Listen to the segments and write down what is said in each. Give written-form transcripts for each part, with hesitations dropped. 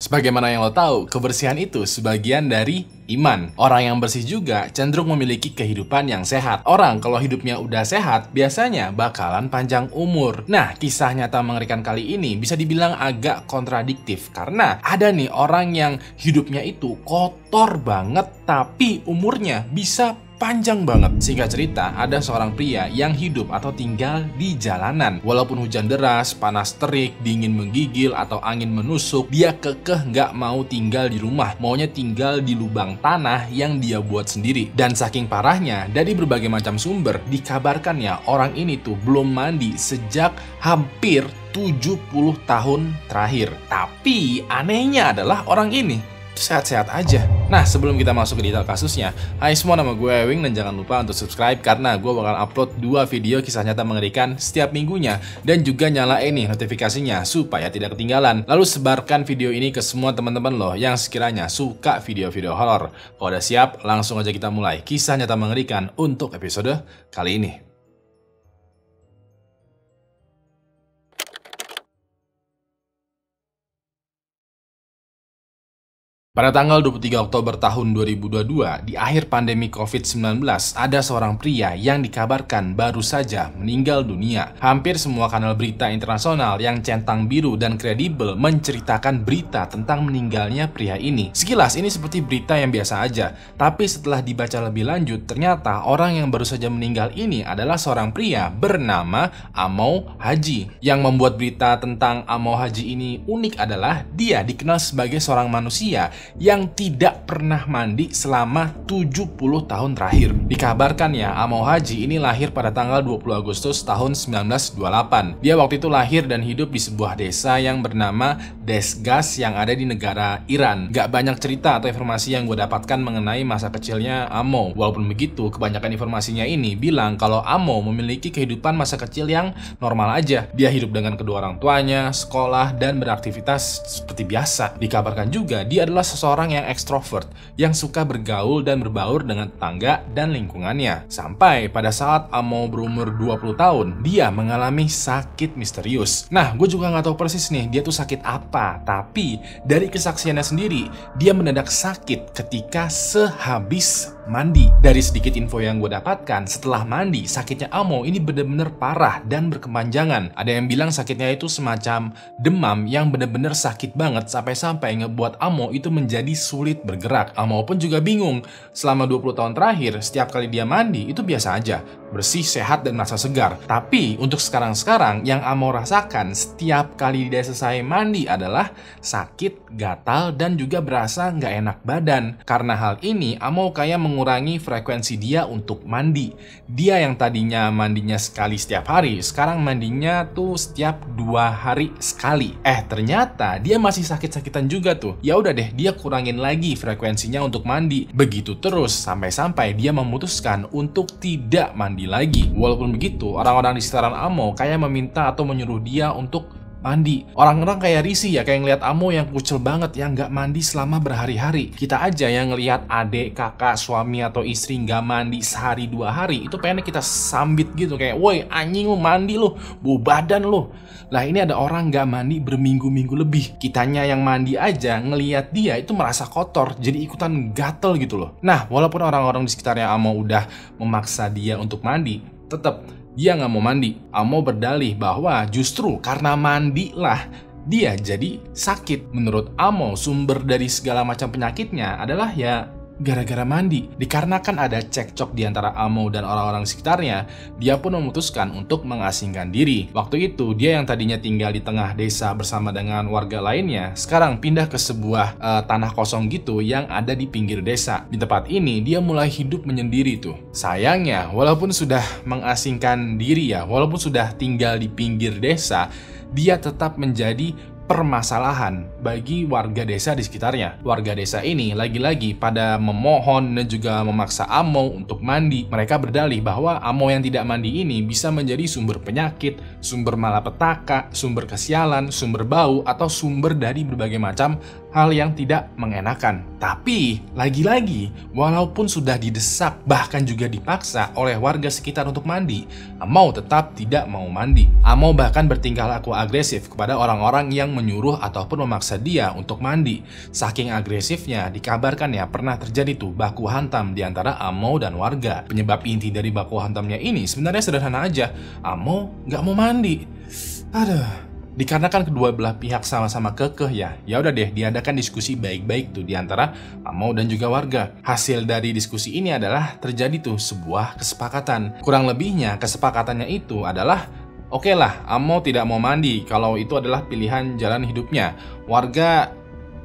Sebagaimana yang lo tahu, kebersihan itu sebagian dari iman. Orang yang bersih juga cenderung memiliki kehidupan yang sehat. Orang kalau hidupnya udah sehat, biasanya bakalan panjang umur. Nah, kisah nyata mengerikan kali ini bisa dibilang agak kontradiktif. Karena ada nih orang yang hidupnya itu kotor banget, tapi umurnya bisa panjang banget. Singkat cerita, ada seorang pria yang hidup atau tinggal di jalanan. Walaupun hujan deras, panas terik, dingin menggigil, atau angin menusuk, dia kekeh nggak mau tinggal di rumah. Maunya tinggal di lubang tanah yang dia buat sendiri. Dan saking parahnya, dari berbagai macam sumber, dikabarkan ya orang ini tuh belum mandi sejak hampir 70 tahun terakhir. Tapi anehnya adalah orang ini sehat-sehat aja. Nah, sebelum kita masuk ke detail kasusnya, hai semua, nama gue Ewing dan jangan lupa untuk subscribe karena gue bakal upload 2 video kisah nyata mengerikan setiap minggunya dan juga nyalain nih notifikasinya supaya tidak ketinggalan. Lalu sebarkan video ini ke semua teman-teman lo yang sekiranya suka video-video horor. Kalau udah siap, langsung aja kita mulai kisah nyata mengerikan untuk episode kali ini. Pada tanggal 23 Oktober tahun 2022, di akhir pandemi COVID-19, ada seorang pria yang dikabarkan baru saja meninggal dunia. Hampir semua kanal berita internasional yang centang biru dan kredibel menceritakan berita tentang meninggalnya pria ini. Sekilas ini seperti berita yang biasa aja, tapi setelah dibaca lebih lanjut, ternyata orang yang baru saja meninggal ini adalah seorang pria bernama Amo Haji. Yang membuat berita tentang Amo Haji ini unik adalah dia dikenal sebagai seorang manusia yang tidak pernah mandi selama 70 tahun terakhir. Dikabarkan ya, Amo Haji ini lahir pada tanggal 20 Agustus tahun 1928. Dia waktu itu lahir dan hidup di sebuah desa yang bernama Desgas yang ada di negara Iran. Gak banyak cerita atau informasi yang gue dapatkan mengenai masa kecilnya Amo. Walaupun begitu, kebanyakan informasinya ini bilang kalau Amo memiliki kehidupan masa kecil yang normal aja. Dia hidup dengan kedua orang tuanya, sekolah, dan beraktivitas seperti biasa. Dikabarkan juga dia adalah seseorang yang ekstrovert, yang suka bergaul dan berbaur dengan tetangga dan lingkungannya. Sampai pada saat Amo berumur 20 tahun, dia mengalami sakit misterius. Nah, gue juga nggak tahu persis nih, dia tuh sakit apa. Tapi, dari kesaksiannya sendiri, dia mendadak sakit ketika sehabis mandi. Dari sedikit info yang gue dapatkan, setelah mandi, sakitnya Amo ini bener-bener parah dan berkepanjangan. Ada yang bilang sakitnya itu semacam demam yang bener-bener sakit banget sampai-sampai ngebuat Amo itu menjadi sulit bergerak. Amo pun juga bingung. Selama 20 tahun terakhir, setiap kali dia mandi itu biasa aja, bersih, sehat, dan merasa segar. Tapi untuk sekarang-sekarang yang Amo rasakan setiap kali dia selesai mandi adalah sakit, gatal, dan juga berasa nggak enak badan. Karena hal ini, Amo kayak mengurangi frekuensi dia untuk mandi. Dia yang tadinya mandinya sekali setiap hari, sekarang mandinya tuh setiap 2 hari sekali. Ternyata dia masih sakit-sakitan juga tuh. Ya udah deh, dia kurangin lagi frekuensinya untuk mandi. Begitu terus sampai-sampai dia memutuskan untuk tidak mandi lagi. Walaupun begitu, orang-orang di sekitaran Amo kayak meminta atau menyuruh dia untuk mandi. Orang-orang kayak risih ya, kayak ngeliat Amo yang kucel banget yang nggak mandi selama berhari-hari. Kita aja yang ngeliat adik, kakak, suami, atau istri nggak mandi sehari 2 hari, itu pengennya kita sambit gitu kayak, woi anjing lu mandi lu, bau badan lu. Lah ini ada orang nggak mandi berminggu-minggu lebih. Kitanya yang mandi aja ngeliat dia itu merasa kotor, jadi ikutan gatel gitu loh. Nah, walaupun orang-orang di sekitarnya Amo udah memaksa dia untuk mandi, tetap dia nggak mau mandi. Amo berdalih bahwa justru karena mandilah dia jadi sakit. Menurut Amo, sumber dari segala macam penyakitnya adalah ya gara-gara mandi. Dikarenakan ada cekcok di antara Amo dan orang-orang sekitarnya, dia pun memutuskan untuk mengasingkan diri. Waktu itu, dia yang tadinya tinggal di tengah desa bersama dengan warga lainnya, sekarang pindah ke sebuah tanah kosong gitu yang ada di pinggir desa. Di tempat ini, dia mulai hidup menyendiri tuh. Sayangnya, walaupun sudah mengasingkan diri ya, walaupun sudah tinggal di pinggir desa, dia tetap menjadi permasalahan bagi warga desa di sekitarnya. Warga desa ini lagi-lagi pada memohon dan juga memaksa Amo untuk mandi. Mereka berdalih bahwa Amo yang tidak mandi ini bisa menjadi sumber penyakit, sumber malapetaka, sumber kesialan, sumber bau, atau sumber dari berbagai macam hal yang tidak mengenakan. Tapi, lagi-lagi, walaupun sudah didesak, bahkan juga dipaksa oleh warga sekitar untuk mandi, Amo tetap tidak mau mandi. Amo bahkan bertingkah laku agresif kepada orang-orang yang menyuruh ataupun memaksa dia untuk mandi. Saking agresifnya, dikabarkan ya pernah terjadi tuh baku hantam di antara Amo dan warga. Penyebab inti dari baku hantamnya ini sebenarnya sederhana aja. Amo nggak mau mandi. Aduh. Dikarenakan kedua belah pihak sama-sama kekeh ya udah deh diadakan diskusi baik-baik tuh di antara Amo dan juga warga. Hasil dari diskusi ini adalah terjadi tuh sebuah kesepakatan. Kurang lebihnya kesepakatannya itu adalah oke lah, Amo tidak mau mandi kalau itu adalah pilihan jalan hidupnya. Warga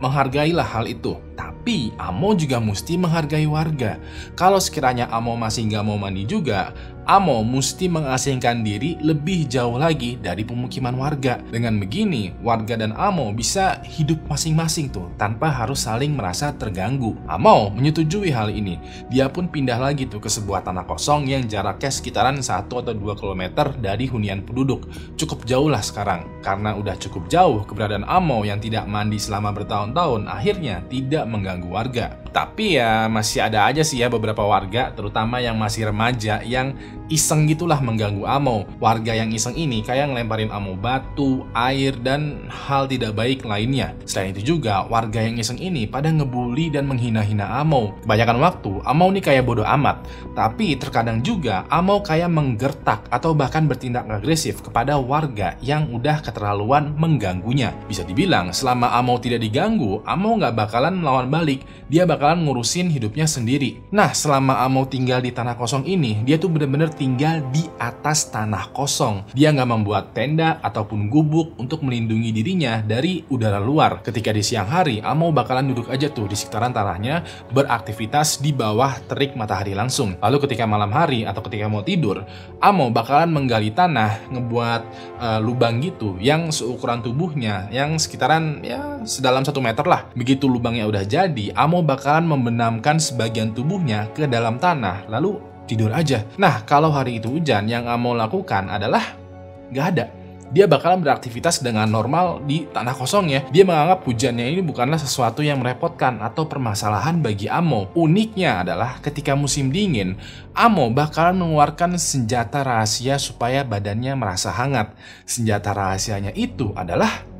menghargailah hal itu. Tapi Amo juga mesti menghargai warga. Kalau sekiranya Amo masih nggak mau mandi juga, Amo mesti mengasingkan diri lebih jauh lagi dari pemukiman warga. Dengan begini, warga dan Amo bisa hidup masing-masing tuh tanpa harus saling merasa terganggu. Amo menyetujui hal ini. Dia pun pindah lagi tuh ke sebuah tanah kosong yang jaraknya sekitaran 1 atau 2 km dari hunian penduduk. Cukup jauh lah sekarang. Karena udah cukup jauh, keberadaan Amo yang tidak mandi selama bertahun-tahun akhirnya tidak mengganggu warga. Tapi ya masih ada aja sih ya beberapa warga, terutama yang masih remaja, yang iseng gitulah mengganggu Amo. Warga yang iseng ini kayak ngelemparin Amo batu, air, dan hal tidak baik lainnya. Selain itu juga, warga yang iseng ini pada ngebully dan menghina-hina Amo. Kebanyakan waktu, Amo nih kayak bodoh amat. Tapi terkadang juga, Amo kayak menggertak atau bahkan bertindak agresif kepada warga yang udah keterlaluan mengganggunya. Bisa dibilang, selama Amo tidak diganggu, Amo nggak bakalan melawan balik. Dia bakalan ngurusin hidupnya sendiri. Nah, selama Amo tinggal di tanah kosong ini, dia tuh bener-bener tinggal di atas tanah kosong. Dia nggak membuat tenda ataupun gubuk untuk melindungi dirinya dari udara luar. Ketika di siang hari, Amo bakalan duduk aja tuh di sekitaran tanahnya, beraktivitas di bawah terik matahari langsung. Lalu ketika malam hari atau ketika mau tidur, Amo bakalan menggali tanah, ngebuat lubang gitu yang seukuran tubuhnya, yang sekitaran ya sedalam 1 meter lah. Begitu lubangnya udah jadi, Amo bakalan membenamkan sebagian tubuhnya ke dalam tanah, lalu tidur aja. Nah, kalau hari itu hujan, yang Amo lakukan adalah nggak ada. Dia bakalan beraktivitas dengan normal di tanah kosongnya. Dia menganggap hujannya ini bukanlah sesuatu yang merepotkan atau permasalahan bagi Amo. Uniknya adalah ketika musim dingin, Amo bakalan mengeluarkan senjata rahasia supaya badannya merasa hangat. Senjata rahasianya itu adalah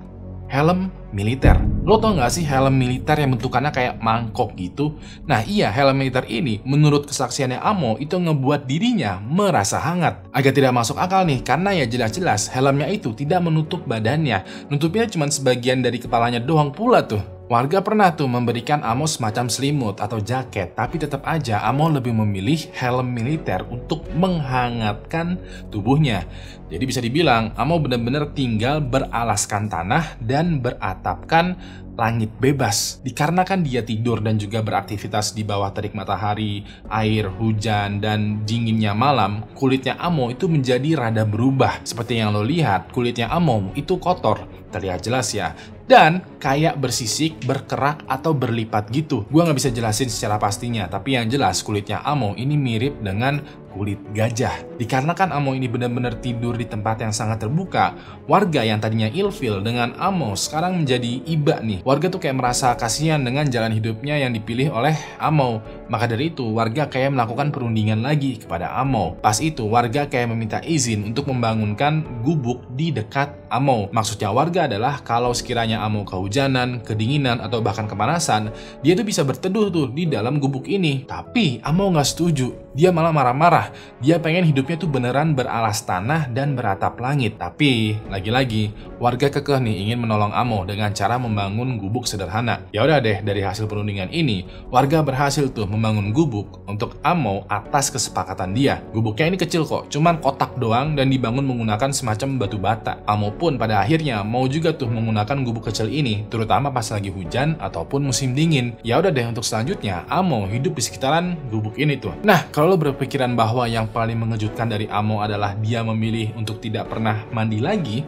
helm militer. Lo tau gak sih helm militer yang bentukannya kayak mangkok gitu? Nah iya, helm militer ini menurut kesaksiannya Amo itu ngebuat dirinya merasa hangat. Agak tidak masuk akal nih, karena ya jelas-jelas helmnya itu tidak menutup badannya. Nutupnya cuma sebagian dari kepalanya doang pula tuh. Warga pernah tuh memberikan Amo semacam selimut atau jaket, tapi tetap aja Amo lebih memilih helm militer untuk menghangatkan tubuhnya. Jadi bisa dibilang Amo benar-benar tinggal beralaskan tanah dan beratapkan langit bebas. Dikarenakan dia tidur dan juga beraktivitas di bawah terik matahari, air, hujan, dan dinginnya malam, kulitnya Amo itu menjadi rada berubah. Seperti yang lo lihat, kulitnya Amo itu kotor, terlihat jelas ya. Dan kayak bersisik, berkerak, atau berlipat gitu. Gua nggak bisa jelasin secara pastinya, tapi yang jelas kulitnya Amo ini mirip dengan kulit gajah. Dikarenakan Amo ini benar-benar tidur di tempat yang sangat terbuka, warga yang tadinya ilfil dengan Amo sekarang menjadi iba nih. Warga tuh kayak merasa kasihan dengan jalan hidupnya yang dipilih oleh Amo. Maka dari itu, warga kayak melakukan perundingan lagi kepada Amo. Pas itu, warga kayak meminta izin untuk membangunkan gubuk di dekat Amo. Maksudnya warga adalah kalau sekiranya Amo kehujanan, kedinginan, atau bahkan kepanasan, dia tuh bisa berteduh tuh di dalam gubuk ini. Tapi Amo nggak setuju. Dia malah marah-marah. Dia pengen hidupnya tuh beneran beralas tanah dan beratap langit. Tapi lagi-lagi warga kekeh nih ingin menolong Amo dengan cara membangun gubuk sederhana. Ya udah deh, dari hasil perundingan ini, warga berhasil tuh membangun gubuk untuk Amo atas kesepakatan dia. Gubuknya ini kecil kok, cuman kotak doang dan dibangun menggunakan semacam batu bata. Amo pun pada akhirnya mau juga tuh menggunakan gubuk kecil ini, terutama pas lagi hujan ataupun musim dingin. Ya udah deh, untuk selanjutnya Amo hidup di sekitaran gubuk ini tuh. Nah, kalau lo berpikiran bahwa yang paling mengejutkan dari Amo adalah dia memilih untuk tidak pernah mandi lagi,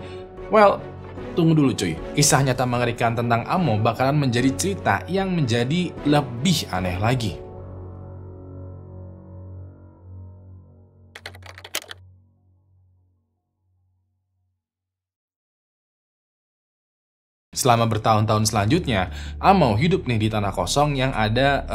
well, tunggu dulu cuy. Kisah nyata mengerikan tentang Amo bakalan menjadi cerita yang menjadi lebih aneh lagi. Selama bertahun-tahun selanjutnya, Amo hidup nih di tanah kosong yang ada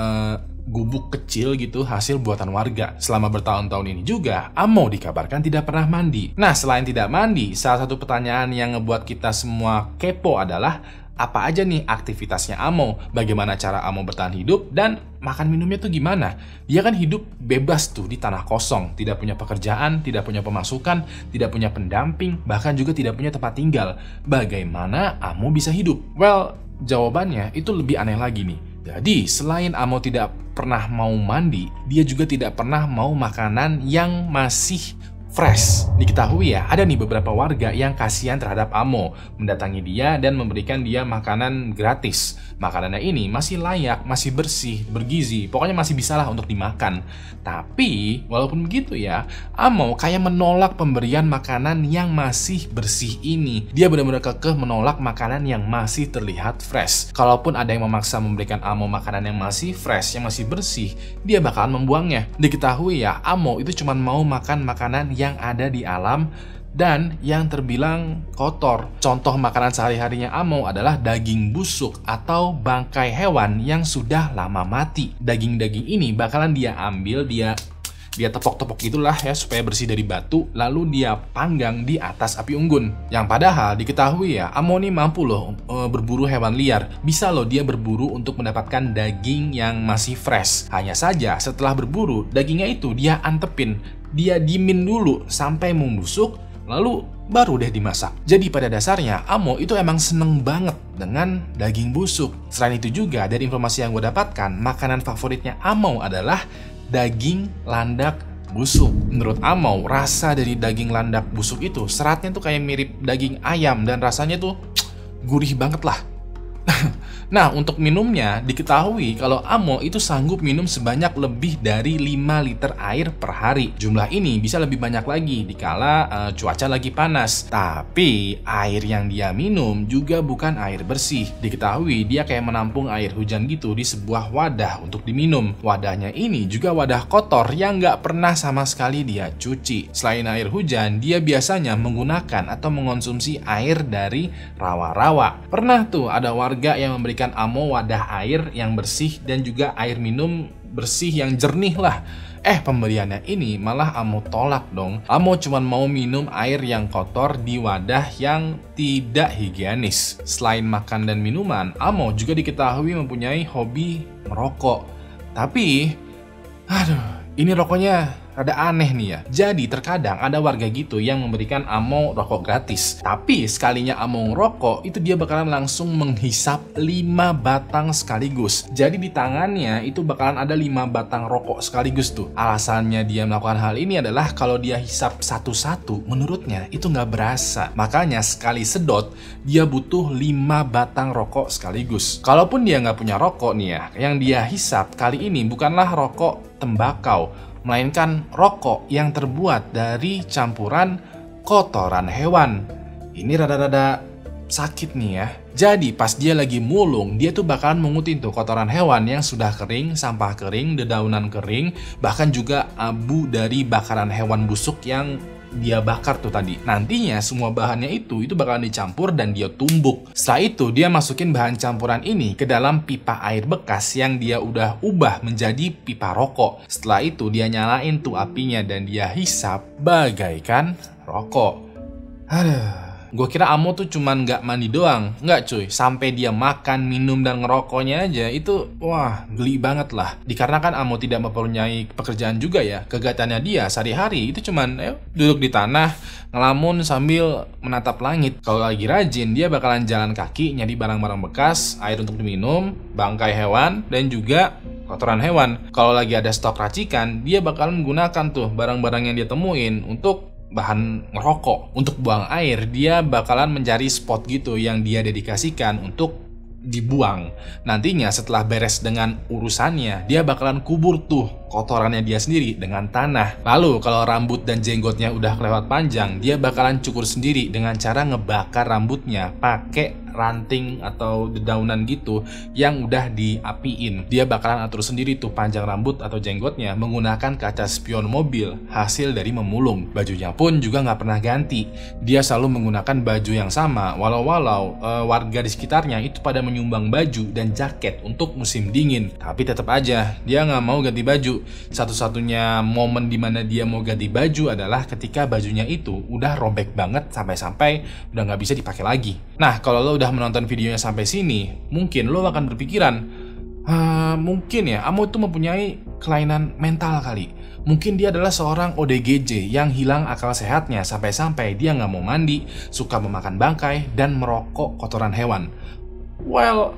gubuk kecil gitu hasil buatan warga. Selama bertahun-tahun ini juga, Amo dikabarkan tidak pernah mandi. Nah, selain tidak mandi, salah satu pertanyaan yang ngebuat kita semua kepo adalah apa aja nih aktivitasnya Amo, bagaimana cara Amo bertahan hidup, dan makan minumnya tuh gimana. Dia kan hidup bebas tuh di tanah kosong, tidak punya pekerjaan, tidak punya pemasukan, tidak punya pendamping, bahkan juga tidak punya tempat tinggal. Bagaimana Amo bisa hidup? Well, jawabannya itu lebih aneh lagi nih. Jadi, selain Amo tidak pernah mau mandi, dia juga tidak pernah mau makanan yang masih fresh. Diketahui ya, ada nih beberapa warga yang kasihan terhadap Amo, mendatangi dia dan memberikan dia makanan gratis. Makanannya ini masih layak, masih bersih, bergizi, pokoknya masih bisalah untuk dimakan. Tapi, walaupun begitu ya, Amo kayak menolak pemberian makanan yang masih bersih ini. Dia benar-benar kekeh menolak makanan yang masih terlihat fresh. Kalaupun ada yang memaksa memberikan Amo makanan yang masih fresh, yang masih bersih, dia bakalan membuangnya. Diketahui ya, Amo itu cuma mau makan makanan yang ada di alam dan yang terbilang kotor. Contoh makanan sehari-harinya Amo adalah daging busuk atau bangkai hewan yang sudah lama mati. Daging-daging ini bakalan dia ambil, dia tepok-tepok gitulah ya supaya bersih dari batu, lalu dia panggang di atas api unggun. Yang padahal diketahui ya, Amo ini mampu loh berburu hewan liar. Bisa loh dia berburu untuk mendapatkan daging yang masih fresh. Hanya saja setelah berburu, dagingnya itu dia antepin, dia dimin dulu sampai membusuk, lalu baru deh dimasak. Jadi pada dasarnya Amo itu emang seneng banget dengan daging busuk. Selain itu juga dari informasi yang gue dapatkan, makanan favoritnya Amo adalah daging landak busuk. Menurut Amo, rasa dari daging landak busuk itu seratnya tuh kayak mirip daging ayam dan rasanya tuh gurih banget lah. Nah, untuk minumnya diketahui kalau Amo itu sanggup minum sebanyak lebih dari 5 liter air per hari. Jumlah ini bisa lebih banyak lagi dikala cuaca lagi panas. Tapi air yang dia minum juga bukan air bersih. Diketahui dia kayak menampung air hujan gitu di sebuah wadah untuk diminum. Wadahnya ini juga wadah kotor yang nggak pernah sama sekali dia cuci. Selain air hujan, dia biasanya menggunakan atau mengonsumsi air dari rawa-rawa. Pernah tuh ada warga yang memberikan Amo wadah air yang bersih dan juga air minum bersih yang jernih lah. Pemberiannya ini malah Amo tolak dong. Amo cuma mau minum air yang kotor di wadah yang tidak higienis. Selain makan dan minuman, Amo juga diketahui mempunyai hobi merokok. Tapi, ini rokoknya rada aneh nih ya. Jadi terkadang ada warga gitu yang memberikan Amo rokok gratis. Tapi sekalinya Amo ngerokok, itu dia bakalan langsung menghisap 5 batang sekaligus. Jadi di tangannya itu bakalan ada 5 batang rokok sekaligus tuh. Alasannya dia melakukan hal ini adalah kalau dia hisap satu-satu, menurutnya itu nggak berasa. Makanya sekali sedot, dia butuh 5 batang rokok sekaligus. Kalaupun dia nggak punya rokok nih ya, yang dia hisap kali ini bukanlah rokok tembakau, melainkan rokok yang terbuat dari campuran kotoran hewan. Ini rada-rada sakit nih ya. Jadi pas dia lagi mulung, dia tuh bakalan mengutin tuh kotoran hewan yang sudah kering, sampah kering, dedaunan kering, bahkan juga abu dari bakaran hewan busuk yang dia bakar tuh tadi. Nantinya semua bahannya itu bakalan dicampur dan dia tumbuk. Setelah itu dia masukin bahan campuran ini ke dalam pipa air bekas yang dia udah ubah menjadi pipa rokok. Setelah itu dia nyalain tuh apinya dan dia hisap bagaikan rokok. Gue kira Amo tuh cuman nggak mandi doang. Nggak cuy, sampai dia makan, minum, dan ngerokoknya aja itu wah geli banget lah. Dikarenakan Amo tidak mempunyai pekerjaan juga ya, kegiatannya dia sehari-hari itu cuman duduk di tanah, ngelamun sambil menatap langit. Kalau lagi rajin, dia bakalan jalan kaki nyari barang-barang bekas, air untuk diminum, bangkai hewan, dan juga kotoran hewan. Kalau lagi ada stok racikan, dia bakalan menggunakan tuh barang-barang yang dia temuin untuk bahan ngerokok. Untuk buang air, dia bakalan mencari spot gitu yang dia dedikasikan untuk dibuang. Nantinya setelah beres dengan urusannya, dia bakalan kubur tuh kotorannya dia sendiri dengan tanah. Lalu kalau rambut dan jenggotnya udah kelewat panjang, dia bakalan cukur sendiri dengan cara ngebakar rambutnya pakai ranting atau dedaunan gitu yang udah diapiin. Dia bakalan atur sendiri tuh panjang rambut atau jenggotnya menggunakan kaca spion mobil hasil dari memulung. Bajunya pun juga nggak pernah ganti. Dia selalu menggunakan baju yang sama walau warga di sekitarnya itu pada menyumbang baju dan jaket untuk musim dingin. Tapi tetap aja dia nggak mau ganti baju. Satu-satunya momen dimana dia mau ganti baju adalah ketika bajunya itu udah robek banget sampai-sampai udah nggak bisa dipakai lagi. Nah, kalau lo udah menonton videonya sampai sini, mungkin lo akan berpikiran, mungkin ya Amo itu mempunyai kelainan mental kali. Mungkin dia adalah seorang ODGJ yang hilang akal sehatnya sampai-sampai dia nggak mau mandi, suka memakan bangkai, dan merokok kotoran hewan. Well,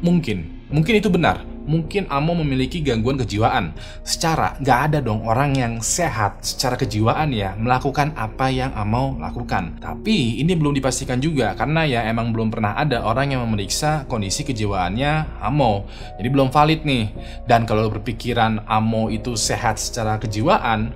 mungkin itu benar. Mungkin Amo memiliki gangguan kejiwaan. Secara nggak ada dong orang yang sehat secara kejiwaan ya melakukan apa yang Amo lakukan. Tapi ini belum dipastikan juga karena ya emang belum pernah ada orang yang memeriksa kondisi kejiwaannya Amo. Jadi belum valid nih. Dan kalau berpikiran Amo itu sehat secara kejiwaan,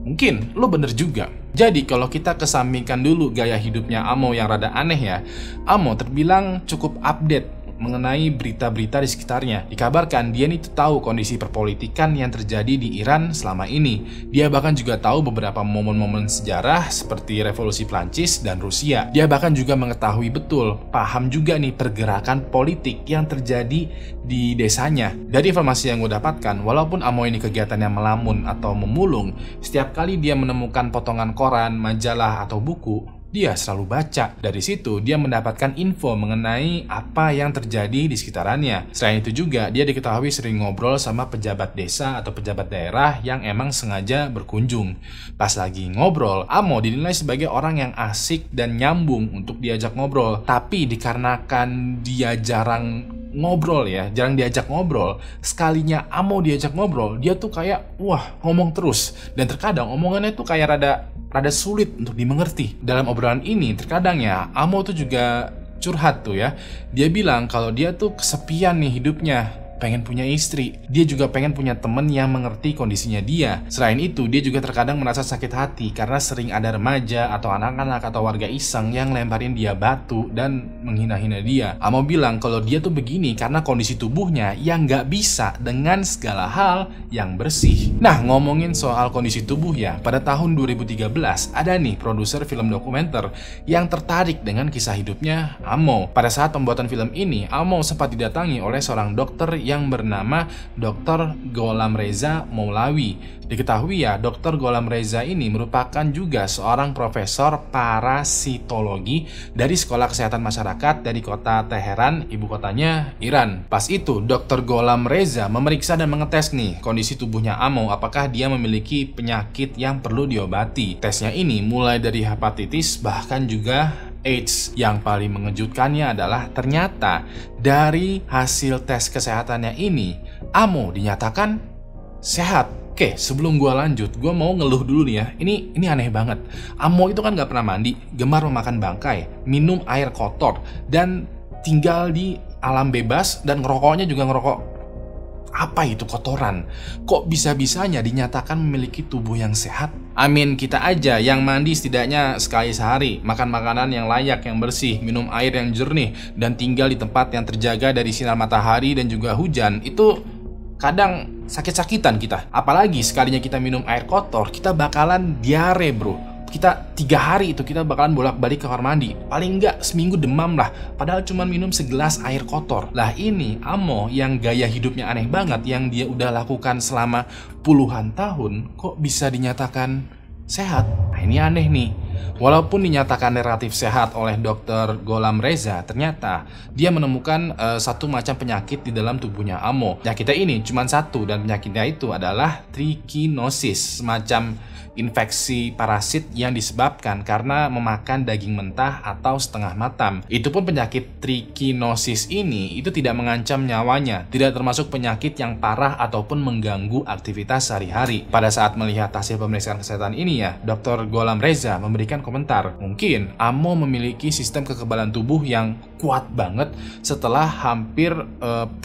mungkin lo bener juga. Jadi kalau kita kesampingkan dulu gaya hidupnya Amo yang rada aneh ya, Amo terbilang cukup update mengenai berita-berita di sekitarnya. Dikabarkan dia nih tahu kondisi perpolitikan yang terjadi di Iran selama ini. Dia bahkan juga tahu beberapa momen-momen sejarah seperti revolusi Prancis dan Rusia. Dia bahkan juga mengetahui betul, paham juga nih pergerakan politik yang terjadi di desanya. Dari informasi yang gue dapatkan, walaupun Amo ini kegiatannya melamun atau memulung, setiap kali dia menemukan potongan koran, majalah, atau buku, dia selalu baca. Dari situ dia mendapatkan info mengenai apa yang terjadi di sekitarannya. Selain itu juga dia diketahui sering ngobrol sama pejabat desa atau pejabat daerah yang emang sengaja berkunjung. Pas lagi ngobrol, Amo dinilai sebagai orang yang asik dan nyambung untuk diajak ngobrol. Tapi dikarenakan dia jarang ngobrol ya, jarang diajak ngobrol, sekalinya Amo diajak ngobrol, dia tuh kayak ngomong terus. Dan terkadang omongannya tuh kayak rada sulit untuk dimengerti. Dalam obrolan ini terkadang ya Amo tuh juga curhat tuh ya. Dia bilang kalau dia tuh kesepian nih hidupnya, pengen punya istri. Dia juga pengen punya temen yang mengerti kondisinya dia. Selain itu, dia juga terkadang merasa sakit hati karena sering ada remaja atau anak-anak atau warga iseng yang lemparin dia batu dan menghina-hina dia. Amo bilang kalau dia tuh begini karena kondisi tubuhnya yang nggak bisa dengan segala hal yang bersih. Nah, ngomongin soal kondisi tubuh ya, pada tahun 2013 ada nih produser film dokumenter yang tertarik dengan kisah hidupnya Amo. Pada saat pembuatan film ini, Amo sempat didatangi oleh seorang dokter yang bernama Dr. Gholam Reza Moulawi. Diketahui ya, Dr. Gholam Reza ini merupakan juga seorang profesor parasitologi dari Sekolah Kesehatan Masyarakat dari kota Teheran, ibu kotanya Iran. Pas itu, Dr. Gholam Reza memeriksa dan mengetes nih kondisi tubuhnya Amo, apakah dia memiliki penyakit yang perlu diobati. Tesnya ini mulai dari hepatitis bahkan juga AIDS. Yang paling mengejutkannya adalah ternyata dari hasil tes kesehatannya ini, Amo dinyatakan sehat. Oke, sebelum gua lanjut, gua mau ngeluh dulu nih ya. Ini aneh banget. Amo itu kan gak pernah mandi, gemar memakan bangkai, minum air kotor, dan tinggal di alam bebas, dan ngerokoknya juga ngerokok apa itu kotoran. Kok bisa-bisanya dinyatakan memiliki tubuh yang sehat? Amin, kita aja yang mandi setidaknya sekali sehari, makan makanan yang layak, yang bersih, minum air yang jernih, dan tinggal di tempat yang terjaga dari sinar matahari dan juga hujan, itu kadang sakit-sakitan kita. Apalagi sekalinya kita minum air kotor, kita bakalan diare bro. Kita 3 hari itu kita bakalan bolak-balik ke kamar mandi. Paling enggak seminggu demam lah. Padahal cuma minum segelas air kotor. Lah ini Amo yang gaya hidupnya aneh banget, yang dia udah lakukan selama puluhan tahun, kok bisa dinyatakan sehat? Nah ini aneh nih. Walaupun dinyatakan relatif sehat oleh Dr. Gholam Reza, ternyata dia menemukan satu macam penyakit di dalam tubuhnya Amo. Penyakitnya ini cuma satu, dan penyakitnya itu adalah trichinosis, semacam infeksi parasit yang disebabkan karena memakan daging mentah atau setengah matang. Itu pun penyakit trichinosis ini itu tidak mengancam nyawanya, tidak termasuk penyakit yang parah ataupun mengganggu aktivitas sehari-hari. Pada saat melihat hasil pemeriksaan kesehatan ini ya, Dr. Gholam Reza memberikan komentar, mungkin Amo memiliki sistem kekebalan tubuh yang kuat banget setelah hampir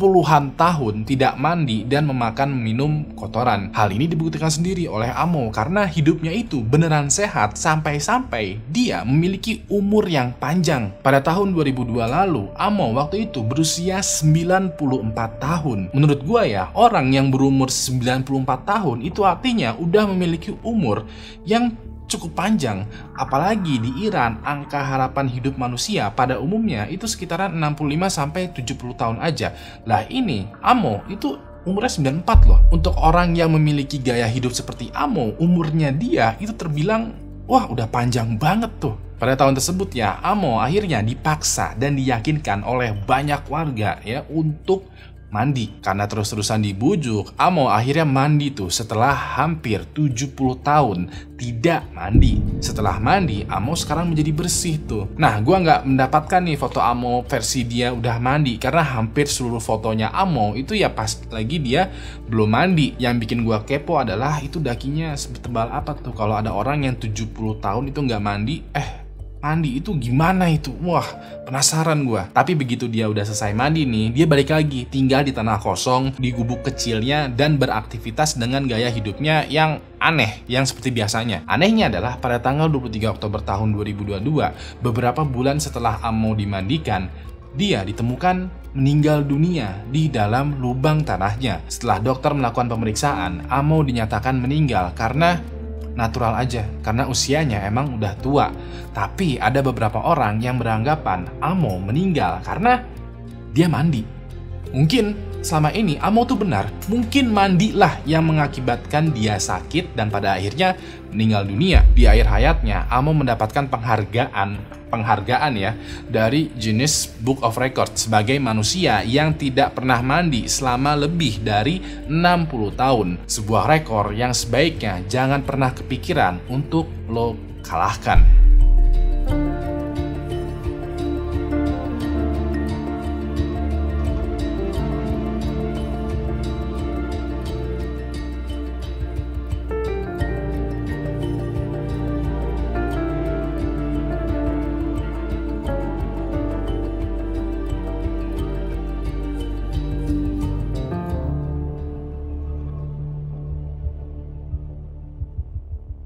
puluhan tahun tidak mandi dan minum kotoran. Hal ini dibuktikan sendiri oleh Amo karena hidupnya itu beneran sehat sampai-sampai dia memiliki umur yang panjang. Pada tahun 2002 lalu, Amo waktu itu berusia 94 tahun. Menurut gua ya, orang yang berumur 94 tahun itu artinya udah memiliki umur yang cukup panjang. Apalagi di Iran, angka harapan hidup manusia pada umumnya itu sekitaran 65-70 tahun aja. Lah ini, Amo itu umurnya 94 loh. Untuk orang yang memiliki gaya hidup seperti Amo, umurnya dia itu terbilang, wah udah panjang banget tuh. Pada tahun tersebut ya, Amo akhirnya dipaksa dan diyakinkan oleh banyak warga ya untuk mandi. Karena terus-terusan dibujuk, Amo akhirnya mandi tuh setelah hampir 70 tahun tidak mandi. Setelah mandi, Amo sekarang menjadi bersih tuh. Nah, gua nggak mendapatkan nih foto Amo versi dia udah mandi, karena hampir seluruh fotonya Amo itu ya pas lagi dia belum mandi. Yang bikin gua kepo adalah itu dakinya setebal apa tuh. Kalau ada orang yang 70 tahun itu nggak mandi, mandi itu gimana itu? Wah, penasaran gua. Tapi begitu dia udah selesai mandi nih, dia balik lagi tinggal di tanah kosong, di gubuk kecilnya, dan beraktivitas dengan gaya hidupnya yang aneh, yang seperti biasanya. Anehnya adalah pada tanggal 23 Oktober tahun 2022, beberapa bulan setelah Amo dimandikan, dia ditemukan meninggal dunia di dalam lubang tanahnya. Setelah dokter melakukan pemeriksaan, Amo dinyatakan meninggal karena natural aja, karena usianya emang udah tua. Tapi ada beberapa orang yang beranggapan Amo meninggal karena dia mandi. Mungkin selama ini Amo tuh benar, mungkin mandilah yang mengakibatkan dia sakit dan pada akhirnya meninggal dunia. Di akhir hayatnya, Amo mendapatkan penghargaan ya dari Guinness Book of Records sebagai manusia yang tidak pernah mandi selama lebih dari 60 tahun. Sebuah rekor yang sebaiknya jangan pernah kepikiran untuk lo kalahkan.